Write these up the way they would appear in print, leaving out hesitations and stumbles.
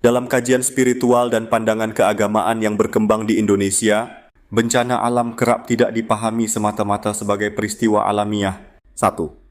Dalam kajian spiritual dan pandangan keagamaan yang berkembang di Indonesia, bencana alam kerap tidak dipahami semata-mata sebagai peristiwa alamiah. 1.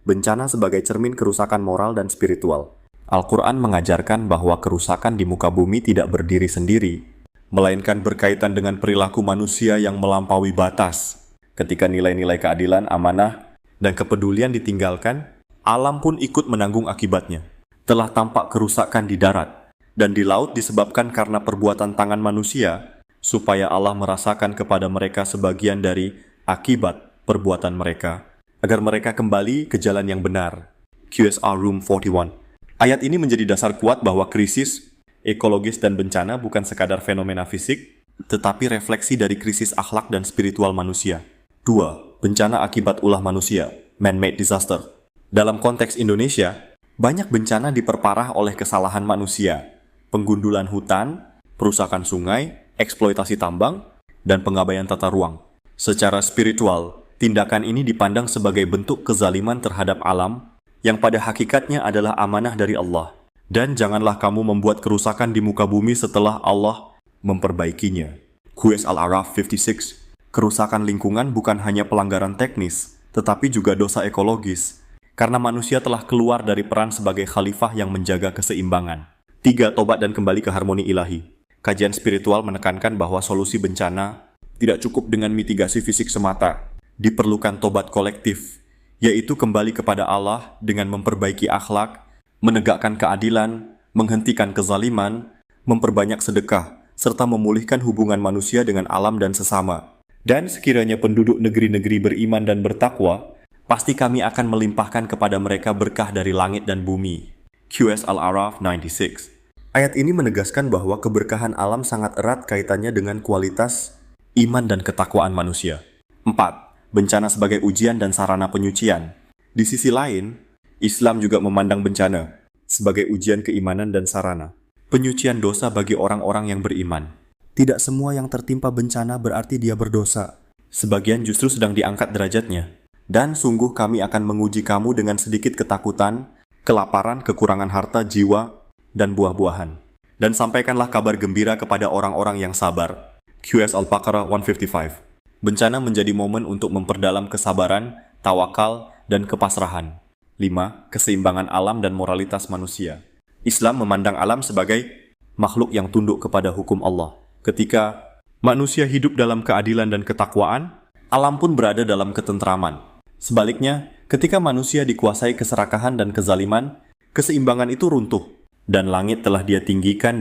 Bencana sebagai cermin kerusakan moral dan spiritual. Al-Quran mengajarkan bahwa kerusakan di muka bumi tidak berdiri sendiri, melainkan berkaitan dengan perilaku manusia yang melampaui batas. Ketika nilai-nilai keadilan, amanah, dan kepedulian ditinggalkan, alam pun ikut menanggung akibatnya. Telah tampak kerusakan di darat dan di laut disebabkan karena perbuatan tangan manusia, supaya Allah merasakan kepada mereka sebagian dari akibat perbuatan mereka, agar mereka kembali ke jalan yang benar. QSR Room 41. Ayat ini menjadi dasar kuat bahwa krisis ekologis dan bencana bukan sekadar fenomena fisik, tetapi refleksi dari krisis akhlak dan spiritual manusia. 2. Bencana akibat ulah manusia, man-made disaster. Dalam konteks Indonesia, banyak bencana diperparah oleh kesalahan manusia, penggundulan hutan, perusakan sungai, eksploitasi tambang, dan pengabaian tata ruang. Secara spiritual, tindakan ini dipandang sebagai bentuk kezaliman terhadap alam, yang pada hakikatnya adalah amanah dari Allah. Dan janganlah kamu membuat kerusakan di muka bumi setelah Allah memperbaikinya. QS Al-A'raf 56. Kerusakan lingkungan bukan hanya pelanggaran teknis, tetapi juga dosa ekologis, karena manusia telah keluar dari peran sebagai khalifah yang menjaga keseimbangan. 3. Tobat dan kembali ke harmoni ilahi. Kajian spiritual menekankan bahwa solusi bencana tidak cukup dengan mitigasi fisik semata. Diperlukan tobat kolektif, yaitu kembali kepada Allah dengan memperbaiki akhlak, menegakkan keadilan, menghentikan kezaliman, memperbanyak sedekah, serta memulihkan hubungan manusia dengan alam dan sesama. Dan sekiranya penduduk negeri-negeri beriman dan bertakwa, pasti kami akan melimpahkan kepada mereka berkah dari langit dan bumi. QS Al-A'raf 96. Ayat ini menegaskan bahwa keberkahan alam sangat erat kaitannya dengan kualitas iman dan ketakwaan manusia. 4. Bencana sebagai ujian dan sarana penyucian. Di sisi lain, Islam juga memandang bencana sebagai ujian keimanan dan sarana penyucian dosa bagi orang-orang yang beriman. Tidak semua yang tertimpa bencana berarti dia berdosa. Sebagian justru sedang diangkat derajatnya. Dan sungguh kami akan menguji kamu dengan sedikit ketakutan, kelaparan, kekurangan harta, jiwa, dan buah-buahan. Dan sampaikanlah kabar gembira kepada orang-orang yang sabar. QS Al-Baqarah 155. Bencana menjadi momen untuk memperdalam kesabaran, tawakal, dan kepasrahan. 5. Keseimbangan alam dan moralitas manusia. Islam memandang alam sebagai makhluk yang tunduk kepada hukum Allah. Ketika manusia hidup dalam keadilan dan ketakwaan, alam pun berada dalam ketentraman. Sebaliknya, ketika manusia dikuasai keserakahan dan kezaliman, keseimbangan itu runtuh, dan langit telah dia tinggikan